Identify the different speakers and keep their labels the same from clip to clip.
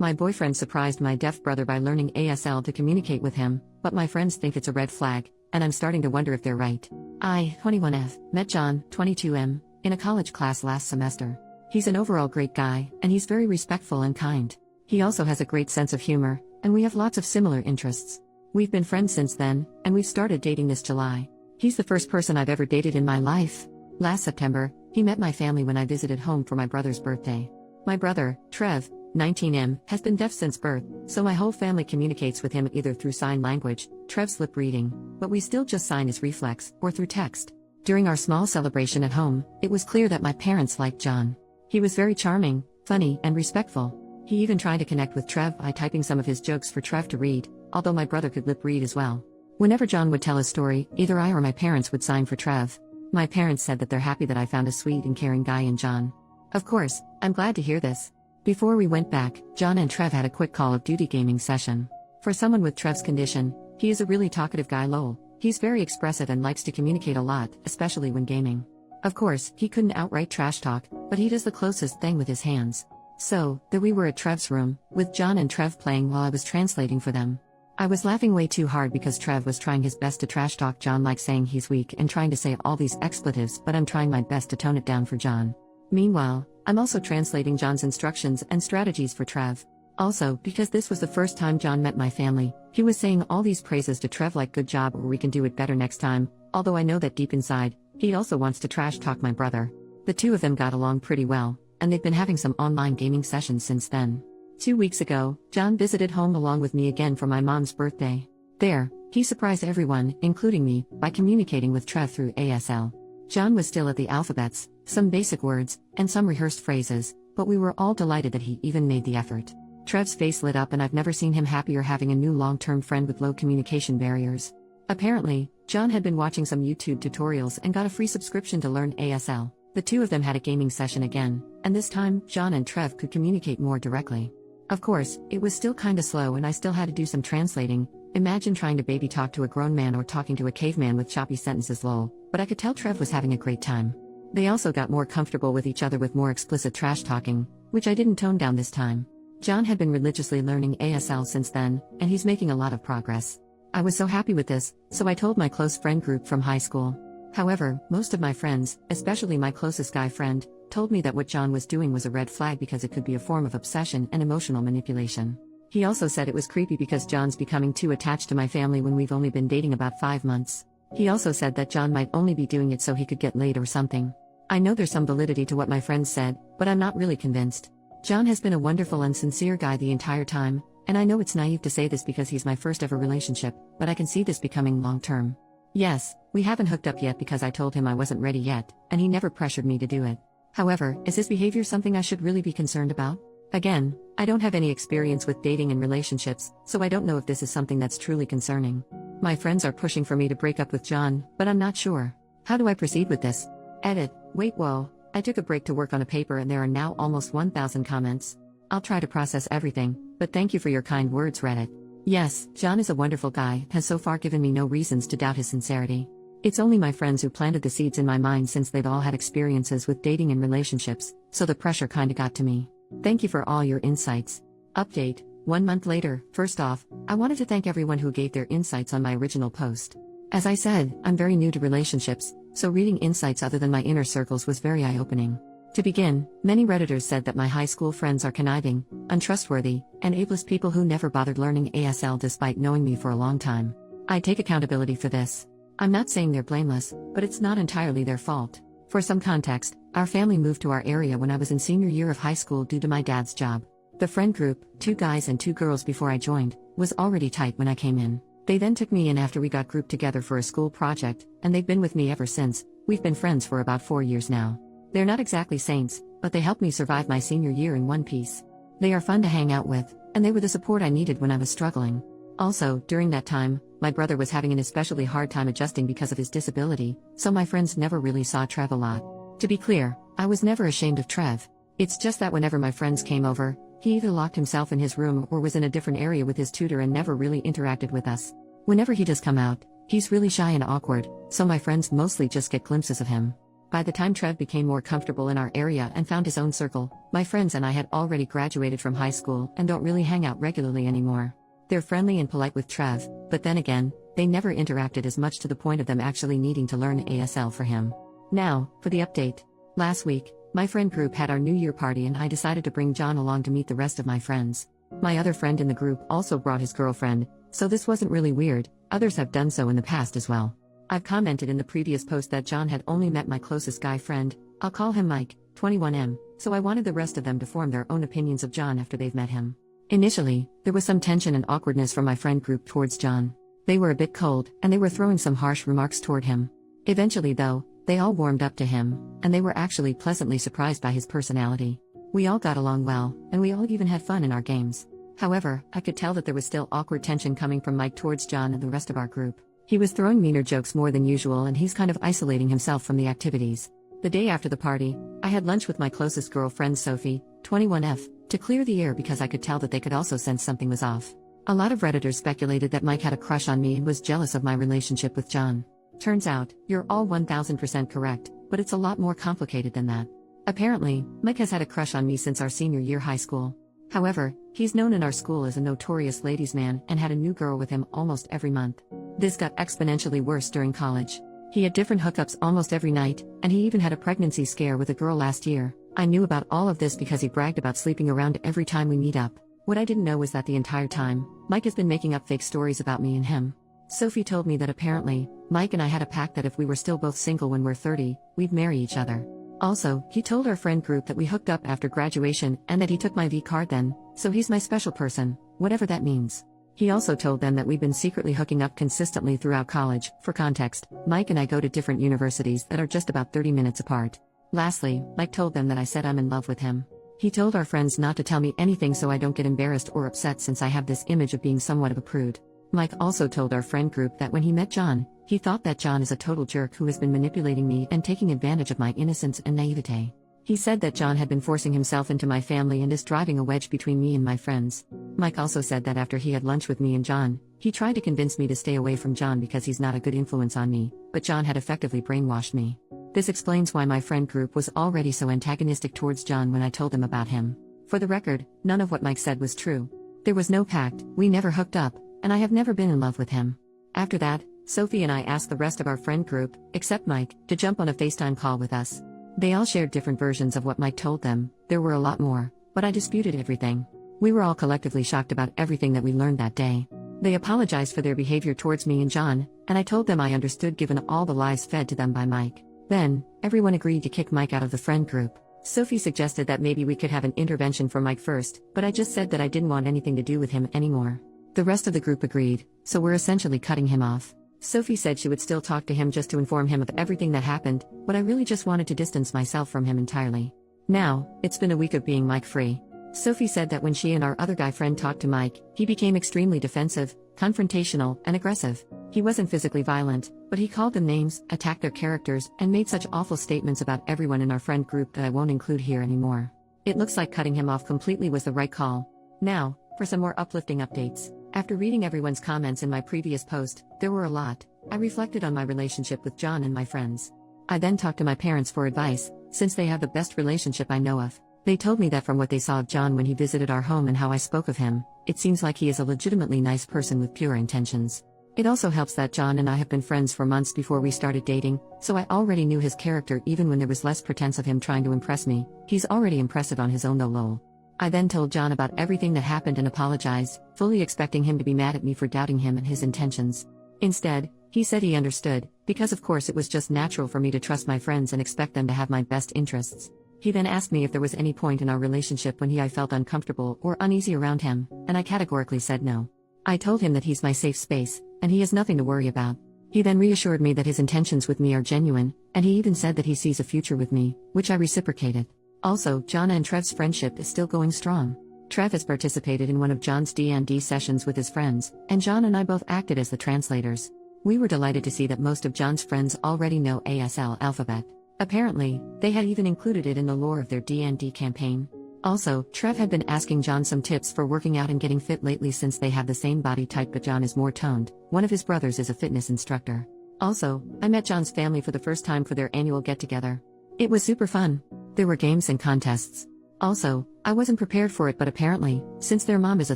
Speaker 1: My boyfriend surprised my deaf brother by learning ASL to communicate with him, but my friends think it's a red flag, and I'm starting to wonder if they're right. I, 21F, met John, 22M, in a college class last semester. He's an overall great guy, and he's very respectful and kind. He also has a great sense of humor, and we have lots of similar interests. We've been friends since then, and we've started dating this July. He's the first person I've ever dated in my life. Last September, he met my family when I visited home for my brother's birthday. My brother, Trev, 19M, has been deaf since birth, so my whole family communicates with him either through sign language, Trev's lip reading, but we still just sign his reflex, or through text. During our small celebration at home, it was clear that my parents liked John. He was very charming, funny, and respectful. He even tried to connect with Trev by typing some of his jokes for Trev to read, although my brother could lip read as well. Whenever John would tell a story, either I or my parents would sign for Trev. My parents said that they're happy that I found a sweet and caring guy in John. Of course, I'm glad to hear this. Before we went back, John and Trev had a quick Call of Duty gaming session. For someone with Trev's condition, he is a really talkative guy lol. He's very expressive and likes to communicate a lot, especially when gaming. Of course, he couldn't outright trash talk, but he does the closest thing with his hands. So, there we were at Trev's room, with John and Trev playing while I was translating for them. I was laughing way too hard because Trev was trying his best to trash talk John, like saying he's weak and trying to say all these expletives, but I'm trying my best to tone it down for John. Meanwhile, I'm also translating John's instructions and strategies for Trev. Also, because this was the first time John met my family, he was saying all these praises to Trev like good job or we can do it better next time, although I know that deep inside, he also wants to trash talk my brother. The two of them got along pretty well, and they've been having some online gaming sessions since then. 2 weeks ago, John visited home along with me again for my mom's birthday. There, he surprised everyone, including me, by communicating with Trev through ASL. John was still at the alphabets, some basic words, and some rehearsed phrases, but we were all delighted that he even made the effort. Trev's face lit up, and I've never seen him happier having a new long-term friend with low communication barriers. Apparently, John had been watching some YouTube tutorials and got a free subscription to learn ASL. The two of them had a gaming session again, and this time, John and Trev could communicate more directly. Of course, it was still kinda slow and I still had to do some translating. Imagine trying to baby talk to a grown man or talking to a caveman with choppy sentences lol, but I could tell Trev was having a great time. They also got more comfortable with each other with more explicit trash talking, which I didn't tone down this time. John had been religiously learning ASL since then, and he's making a lot of progress. I was so happy with this, so I told my close friend group from high school. However, most of my friends, especially my closest guy friend, told me that what John was doing was a red flag because it could be a form of obsession and emotional manipulation. He also said it was creepy because John's becoming too attached to my family when we've only been dating about 5 months. He also said that John might only be doing it so he could get laid or something. I know there's some validity to what my friends said, but I'm not really convinced. John has been a wonderful and sincere guy the entire time, and I know it's naive to say this because he's my first ever relationship, but I can see this becoming long-term. Yes, we haven't hooked up yet because I told him I wasn't ready yet, and he never pressured me to do it. However, is his behavior something I should really be concerned about? Again, I don't have any experience with dating and relationships, so I don't know if this is something that's truly concerning. My friends are pushing for me to break up with John, but I'm not sure. How do I proceed with this? Edit. Wait, whoa. I took a break to work on a paper and there are now almost 1,000 comments. I'll try to process everything, but thank you for your kind words, Reddit. Yes, John is a wonderful guy, has so far given me no reasons to doubt his sincerity. It's only my friends who planted the seeds in my mind since they've all had experiences with dating and relationships, so the pressure kinda got to me. Thank you for all your insights. Update. 1 month later. First off, I wanted to thank everyone who gave their insights on my original post. As I said, I'm very new to relationships, so reading insights other than my inner circles was very eye-opening. To begin, many Redditors said that my high school friends are conniving, untrustworthy, and ableist people who never bothered learning ASL despite knowing me for a long time. I take accountability for this. I'm not saying they're blameless, but it's not entirely their fault. For some context, our family moved to our area when I was in senior year of high school due to my dad's job. The friend group, 2 guys and 2 girls before I joined, was already tight when I came in. They then took me in after we got grouped together for a school project, and they've been with me ever since. We've been friends for about 4 years now. They're not exactly saints, but they helped me survive my senior year in one piece. They are fun to hang out with, and they were the support I needed when I was struggling. Also, during that time, my brother was having an especially hard time adjusting because of his disability, so my friends never really saw Trev a lot. To be clear, I was never ashamed of Trev. It's just that whenever my friends came over, he either locked himself in his room or was in a different area with his tutor and never really interacted with us. Whenever he does come out, he's really shy and awkward, so my friends mostly just get glimpses of him. By the time Trev became more comfortable in our area and found his own circle, my friends and I had already graduated from high school and don't really hang out regularly anymore. They're friendly and polite with Trev, but then again, they never interacted as much to the point of them actually needing to learn ASL for him. Now, for the update. Last week, my friend group had our New Year party and I decided to bring John along to meet the rest of my friends. My other friend in the group also brought his girlfriend, so this wasn't really weird. Others have done so in the past as well. I've commented in the previous post that John had only met my closest guy friend, I'll call him Mike, 21M, so I wanted the rest of them to form their own opinions of John after they've met him. Initially, there was some tension and awkwardness from my friend group towards John. They were a bit cold, and they were throwing some harsh remarks toward him. Eventually though, they all warmed up to him, and they were actually pleasantly surprised by his personality. We all got along well, and we all even had fun in our games. However, I could tell that there was still awkward tension coming from Mike towards John and the rest of our group. He was throwing meaner jokes more than usual and he's kind of isolating himself from the activities. The day after the party, I had lunch with my closest girlfriend Sophie, 21F, to clear the air because I could tell that they could also sense something was off. A lot of Redditors speculated that Mike had a crush on me and was jealous of my relationship with John. Turns out, you're all 1000% correct, but it's a lot more complicated than that. Apparently, Mike has had a crush on me since our senior year high school. However, he's known in our school as a notorious ladies' man and had a new girl with him almost every month. This got exponentially worse during college. He had different hookups almost every night, and he even had a pregnancy scare with a girl last year. I knew about all of this because he bragged about sleeping around every time we meet up. What I didn't know was that the entire time, Mike has been making up fake stories about me and him. Sophie told me that apparently, Mike and I had a pact that if we were still both single when we're 30, we'd marry each other. Also, he told our friend group that we hooked up after graduation and that he took my V card then, so he's my special person, whatever that means. He also told them that we've been secretly hooking up consistently throughout college. For context, Mike and I go to different universities that are just about 30 minutes apart. Lastly, Mike told them that I said I'm in love with him. He told our friends not to tell me anything so I don't get embarrassed or upset since I have this image of being somewhat of a prude. Mike also told our friend group that when he met John, he thought that John is a total jerk who has been manipulating me and taking advantage of my innocence and naivete. He said that John had been forcing himself into my family and is driving a wedge between me and my friends. Mike also said that after he had lunch with me and John, he tried to convince me to stay away from John because he's not a good influence on me, but John had effectively brainwashed me. This explains why my friend group was already so antagonistic towards John when I told them about him. For the record, none of what Mike said was true. There was no pact, we never hooked up, and I have never been in love with him. After that, Sophie and I asked the rest of our friend group, except Mike, to jump on a FaceTime call with us. They all shared different versions of what Mike told them. There were a lot more, but I disputed everything. We were all collectively shocked about everything that we learned that day. They apologized for their behavior towards me and John, and I told them I understood given all the lies fed to them by Mike. Then, everyone agreed to kick Mike out of the friend group. Sophie suggested that maybe we could have an intervention for Mike first, but I just said that I didn't want anything to do with him anymore. The rest of the group agreed, so we're essentially cutting him off. Sophie said she would still talk to him just to inform him of everything that happened, but I really just wanted to distance myself from him entirely. Now, it's been a week of being Mike-free. Sophie said that when she and our other guy friend talked to Mike, he became extremely defensive, confrontational, and aggressive. He wasn't physically violent, but he called them names, attacked their characters, and made such awful statements about everyone in our friend group that I won't include here anymore. It looks like cutting him off completely was the right call. Now, for some more uplifting updates. After reading everyone's comments in my previous post, there were a lot. I reflected on my relationship with John and my friends. I then talked to my parents for advice, since they have the best relationship I know of. They told me that from what they saw of John when he visited our home and how I spoke of him, it seems like he is a legitimately nice person with pure intentions. It also helps that John and I have been friends for months before we started dating, so I already knew his character even when there was less pretense of him trying to impress me. He's already impressive on his own though lol. I then told John about everything that happened and apologized, fully expecting him to be mad at me for doubting him and his intentions. Instead, he said he understood, because of course it was just natural for me to trust my friends and expect them to have my best interests. He then asked me if there was any point in our relationship when I felt uncomfortable or uneasy around him, and I categorically said no. I told him that he's my safe space, and he has nothing to worry about. He then reassured me that his intentions with me are genuine, and he even said that he sees a future with me, which I reciprocated. Also, John and Trev's friendship is still going strong. Trev has participated in one of John's D&D sessions with his friends, and John and I both acted as the translators. We were delighted to see that most of John's friends already know ASL alphabet. Apparently, they had even included it in the lore of their D&D campaign. Also, Trev had been asking John some tips for working out and getting fit lately since they have the same body type but John is more toned. One of his brothers is a fitness instructor. Also, I met John's family for the first time for their annual get-together. It was super fun. There were games and contests. Also, I wasn't prepared for it, but apparently, since their mom is a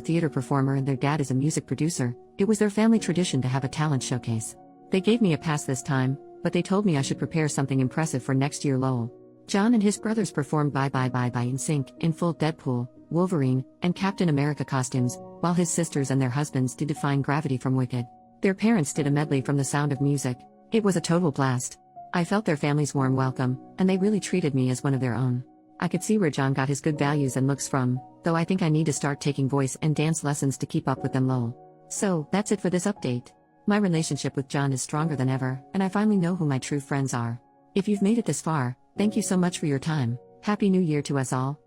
Speaker 1: theater performer and their dad is a music producer, it was their family tradition to have a talent showcase. They gave me a pass this time, but they told me I should prepare something impressive for next year lol. John and his brothers performed Bye Bye Bye Bye in sync, in full Deadpool, Wolverine, and Captain America costumes, while his sisters and their husbands did Defying Gravity from Wicked. Their parents did a medley from The Sound of Music. It was a total blast. I felt their family's warm welcome, and they really treated me as one of their own. I could see where John got his good values and looks from, though I think I need to start taking voice and dance lessons to keep up with them lol. So, that's it for this update. My relationship with John is stronger than ever, and I finally know who my true friends are. If you've made it this far, thank you so much for your time. Happy New Year to us all.